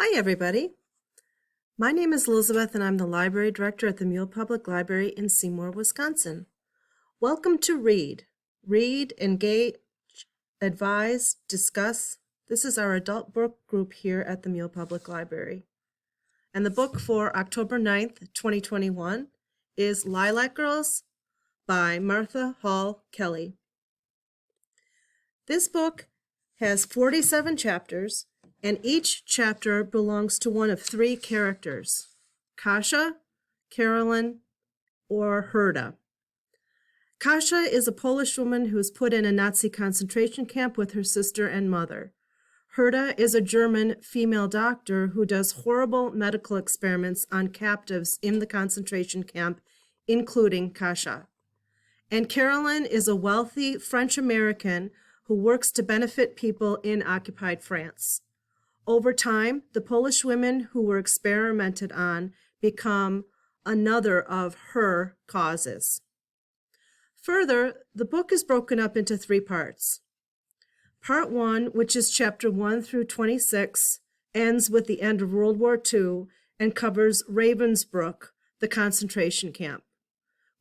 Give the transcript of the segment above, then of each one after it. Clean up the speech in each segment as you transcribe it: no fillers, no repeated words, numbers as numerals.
Hi, everybody. My name is Elizabeth, and I'm the Library Director at the Mule Public Library in Seymour, Wisconsin. Welcome to READ. Read, engage, advise, discuss. This is our adult book group here at the Mule Public Library. And the book for October 9th, 2021 is Lilac Girls by Martha Hall Kelly. This book has 47 chapters, and each chapter belongs to one of three characters: Kasia, Carolyn, or Herda. Kasia is a Polish woman who is put in a Nazi concentration camp with her sister and mother. Herda is a German female doctor who does horrible medical experiments on captives in the concentration camp, including Kasia. And Carolyn is a wealthy French-American who works to benefit people in occupied France. Over time, the Polish women who were experimented on become another of her causes. Further, the book is broken up into three parts. Part 1, which is chapter 1 through 26, ends with the end of World War II and covers Ravensbrück, the concentration camp.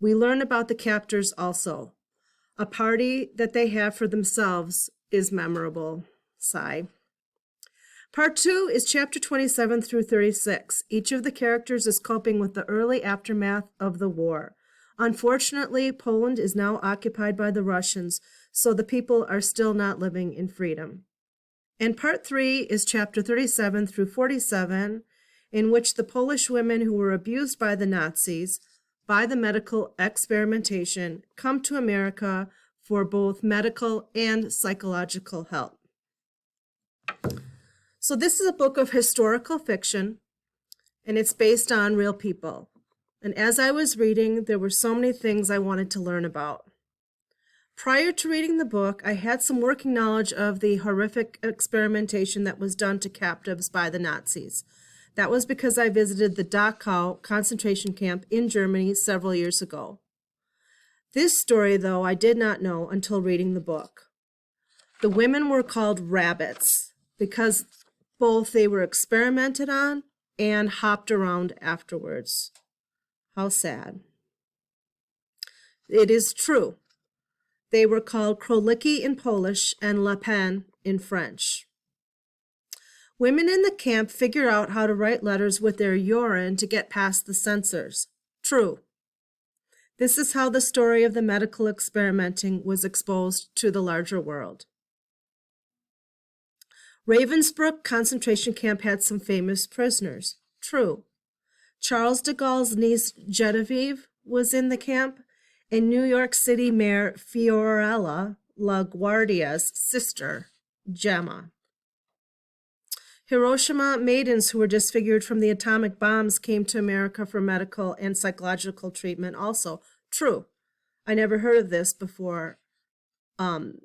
We learn about the captors also. A party that they have for themselves is memorable. Sigh. Part 2 is chapter 27 through 36. Each of the characters is coping with the early aftermath of the war. Unfortunately, Poland is now occupied by the Russians, so the people are still not living in freedom. And part 3 is chapter 37 through 47, in which the Polish women who were abused by the Nazis by the medical experimentation come to America for both medical and psychological help. So this is a book of historical fiction, and it's based on real people. And as I was reading, there were so many things I wanted to learn about. Prior to reading the book, I had some working knowledge of the horrific experimentation that was done to captives by the Nazis. That was because I visited the Dachau concentration camp in Germany several years ago. This story, though, I did not know until reading the book. The women were called rabbits because both they were experimented on and hopped around afterwards. How sad. It is true. They were called króliki in Polish and lapin in French. Women in the camp figure out how to write letters with their urine to get past the censors. True. This is how the story of the medical experimenting was exposed to the larger world. Ravensbrück concentration camp had some famous prisoners. True. Charles de Gaulle's niece Genevieve was in the camp, and New York City Mayor Fiorella LaGuardia's sister, Gemma. Hiroshima maidens who were disfigured from the atomic bombs came to America for medical and psychological treatment also. True. I never heard of this before the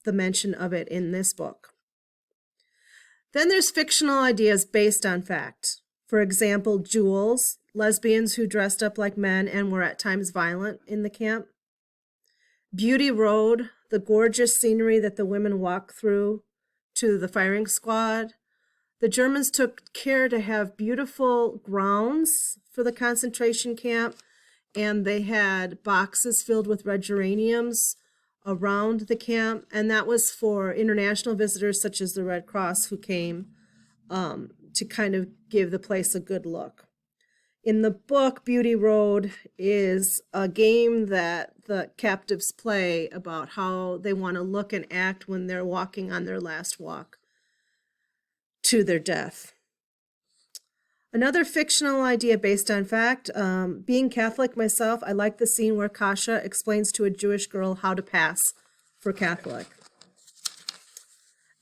mention of it in this book. Then there's fictional ideas based on fact. For example, Jules, lesbians who dressed up like men and were at times violent in the camp. Beauty Road, the gorgeous scenery that the women walk through to the firing squad. The Germans took care to have beautiful grounds for the concentration camp, and they had boxes filled with red geraniums around the camp, and that was for international visitors such as the Red Cross who came to kind of give the place a good look. In the book, Beauty Road is a game that the captives play about how they want to look and act when they're walking on their last walk to their death. Another fictional idea based on fact, being Catholic myself, I like the scene where Kasia explains to a Jewish girl how to pass for Catholic.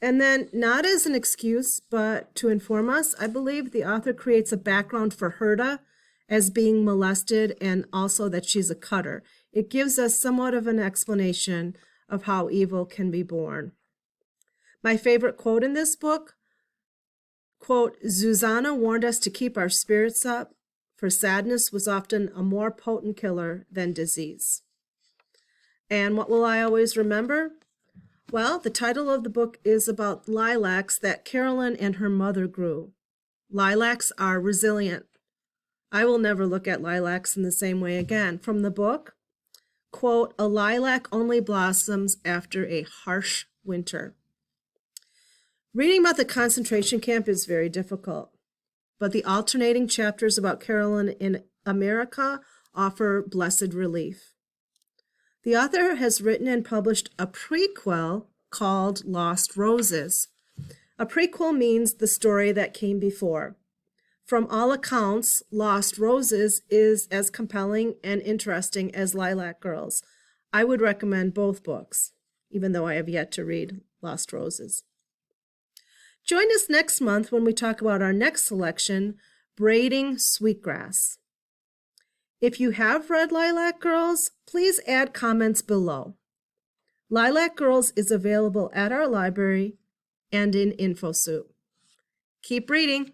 And then, not as an excuse, but to inform us, I believe the author creates a background for Herda as being molested and also that she's a cutter. It gives us somewhat of an explanation of how evil can be born. My favorite quote in this book, quote, Susanna warned us to keep our spirits up, for sadness was often a more potent killer than disease. And what will I always remember? Well, the title of the book is about lilacs that Carolyn and her mother grew. Lilacs are resilient. I will never look at lilacs in the same way again. From the book, quote, "A lilac only blossoms after a harsh winter." Reading about the concentration camp is very difficult, but the alternating chapters about Carolyn in America offer blessed relief. The author has written and published a prequel called Lost Roses. A prequel means the story that came before. From all accounts, Lost Roses is as compelling and interesting as Lilac Girls. I would recommend both books, even though I have yet to read Lost Roses. Join us next month when we talk about our next selection, Braiding Sweetgrass. If you have read Lilac Girls, please add comments below. Lilac Girls is available at our library and in InfoSoup. Keep reading.